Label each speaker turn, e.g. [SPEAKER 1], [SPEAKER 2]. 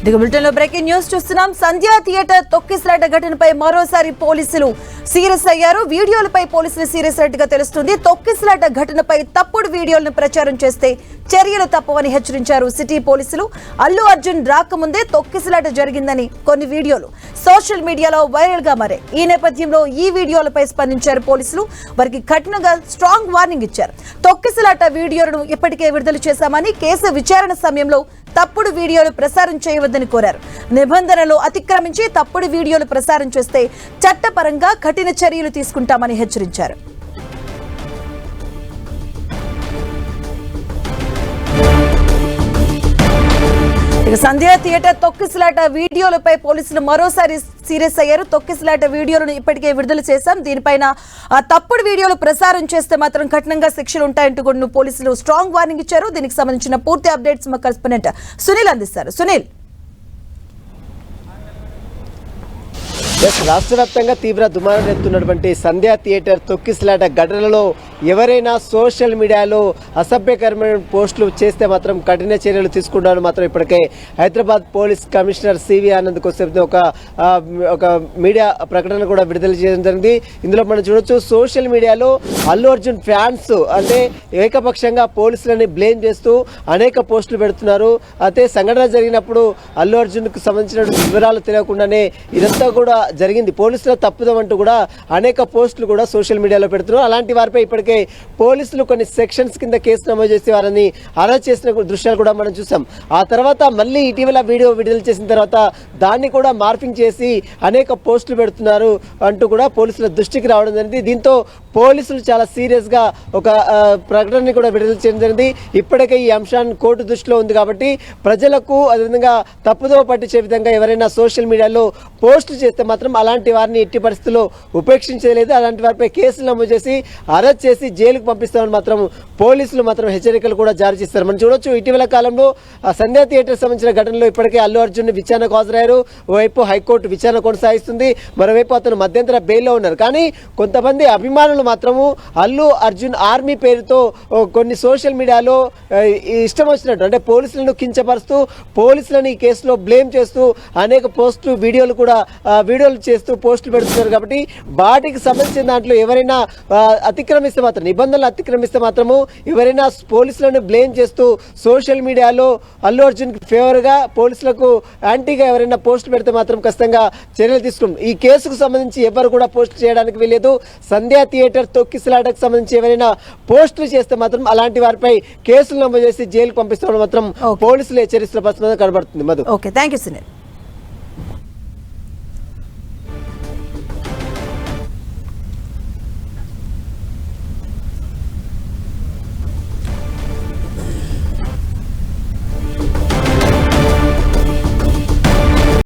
[SPEAKER 1] Bulletin లో breaking news చూస్తున్నాం. సంధ్యా theatre తొక్కిసలాట ఘటనపై మరోసారి పోలీసులు సీరియస్ అయ్యారు. వీడియోలపై పోలీసులు సీరియస్ అయినట్టుగా తెలుస్తుంది. తొక్కిసలాట ఘటనపై తప్పుడు వీడియోలను ప్రచారం చేస్తే చర్యలు తప్పవని హెచ్చరించారు సిటీ పోలీసులు. అల్లు అర్జున్ రాకముందే తొక్కిసలాట జరిగిందని కొన్ని వీడియోలు సోషల్ మీడియాలో వైరల్ గా మారాయి. ఈ నేపథ్యంలో ఈ వీడియోలపై స్పందించారు పోలీసులు. వారికి కఠినంగా స్ట్రాంగ్ వార్నింగ్ ఇచ్చారు. తొక్కిసలాట వీడియోలను ఇప్పటికే విడుదల చేశామని, కేసు విచారణ సమయంలో తప్పుడు వీడియోలు ప్రసారం చేయవద్దని కోరారు. నిబంధనలు అతిక్రమించి తప్పుడు వీడియోలు ప్రసారం చేస్తే చట్టపరంగా కఠిన చర్యలు తీసుకుంటామని హెచ్చరించారు. సంధ్యా థియేటర్ తొక్కిసలాట వీడియోలపై పోలీసులు మరోసారి సీరియస్ అయ్యారు. తొక్కిసలాట వీడియోలను ఇప్పటికే విడుదల చేశాం, దీనిపైన తప్పుడు వీడియోలు ప్రసారం చేస్తే మాత్రం కఠినంగా శిక్షలు ఉంటాయంటూ కూడా పోలీసులు స్ట్రాంగ్ వార్నింగ్ ఇచ్చారు. దీనికి సంబంధించిన పూర్తి అప్డేట్స్ మా కరెస్పాండెంట్ సునీల్ అందిస్తారు. సునీల్,
[SPEAKER 2] రాష్ట్ర వ్యాప్తంగా తీవ్ర దుమారం ఎత్తున్నటువంటి సంధ్యా థియేటర్ తొక్కిసలాట ఘటనలో ఎవరైనా సోషల్ మీడియాలో అసభ్యకరమైన పోస్టులు చేస్తే మాత్రం కఠిన చర్యలు తీసుకుంటామని మాత్రం ఇప్పటికే Hyderabad police commissioner CV Anand కోసం ఒక మీడియా ప్రకటన కూడా విడుదల చేయడం జరిగింది. ఇందులో మనం చూడొచ్చు, సోషల్ మీడియాలో అల్లు అర్జున్ ఫ్యాన్స్ అంటే ఏకపక్షంగా పోలీసులని బ్లేమ్ చేస్తూ అనేక పోస్టులు పెడుతున్నారు. అయితే సంఘటన జరిగినప్పుడు అల్లు అర్జున్కు సంబంధించిన వివరాలు తెలియకుండానే ఇదంతా కూడా జరిగింది, పోలీసుల తప్పుదం అంటూ కూడా అనేక పోస్టులు కూడా సోషల్ మీడియాలో పెడుతున్నారు. అలాంటి వారిపై ఇప్పటికే పోలీసులు కొన్ని సెక్షన్స్ కింద కేసు నమోదు చేసి వారిని అరెస్ట్ చేసిన దృశ్యాలు కూడా మనం చూసాం. ఆ తర్వాత మళ్ళీ ఇటీవల వీడియో విడుదల చేసిన తర్వాత దాన్ని కూడా మార్పింగ్ చేసి అనేక పోస్టులు పెడుతున్నారు అంటూ కూడా పోలీసుల దృష్టికి రావడం జరిగింది. దీంతో పోలీసులు చాలా సీరియస్గా ఒక ప్రకటనని కూడా విడుదల చేయడం జరిగింది. ఇప్పటికే ఈ అంశాన్ని కోర్టు దృష్టిలో ఉంది కాబట్టి ప్రజలకు అదేవిధంగా తప్పుదోవ పట్టించే విధంగా ఎవరైనా సోషల్ మీడియాలో పోస్టులు చేస్తే మాత్రం అలాంటి వారిని ఎట్టి పరిస్థితుల్లో ఉపేక్షించలేదు. అలాంటి వారిపై కేసులు నమోదు చేసి అరెస్ట్ చేసి జైలుకు పంపిస్తామని మాత్రం పోలీసులు మాత్రం హెచ్చరికలు కూడా జారీ చేస్తారు. మనం చూడొచ్చు, ఇటీవల కాలంలో సంధ్యా థియేటర్ సంబంధించిన ఘటనలో ఇప్పటికే అల్లు అర్జున్ విచారణకు హాజరయ్యారు. ఓవైపు హైకోర్టు విచారణ కొనసాగిస్తుంది, మరోవైపు అతను మధ్యంతర బెయిల్లో ఉన్నారు. కానీ కొంతమంది అభిమానులు మాత్రము అల్లు అర్జున్ ఆర్మీ పేరుతో కొన్ని సోషల్ మీడియాలో ఇష్టం వచ్చినట్టు అంటే పోలీసులను కించపరుస్తూ పోలీసులను ఈ కేసులో బ్లేమ్ చేస్తూ అనేక పోస్టులు వీడియోలు చేస్తూ పోస్టులు పెడుతున్నారు. కాబట్టి వాటికి సంబంధించిన దాంట్లో ఎవరైనా అతిక్రమిస్తే మాత్రం, నిబంధనలు అతిక్రమిస్తే మాత్రము ఎవరైనా పోలీసులను బ్లేమ్ చేస్తూ సోషల్ మీడియాలో అల్లు అర్జున్కి ఫేవర్గా పోలీసులకు యాంటీగా ఎవరైనా పోస్టులు పెడితే మాత్రం ఖచ్చితంగా చర్యలు తీసుకుంటాం. ఈ కేసుకు సంబంధించి ఎవరు కూడా పోస్ట్ చేయడానికి వీలేదు. సంధ్యా థియేటర్ తొక్కిసలాటకు సంబంధించి ఎవరైనా పోస్టులు చేస్తే మాత్రం అలాంటి వారిపై కేసులు నమోదు చేసి జైలుకు పంపిస్తామని మాత్రం పోలీసులు హెచ్చరిస్తున్న పరిస్థితి కనబడుతుంది. Madhu,
[SPEAKER 1] okay, thank you Sunil.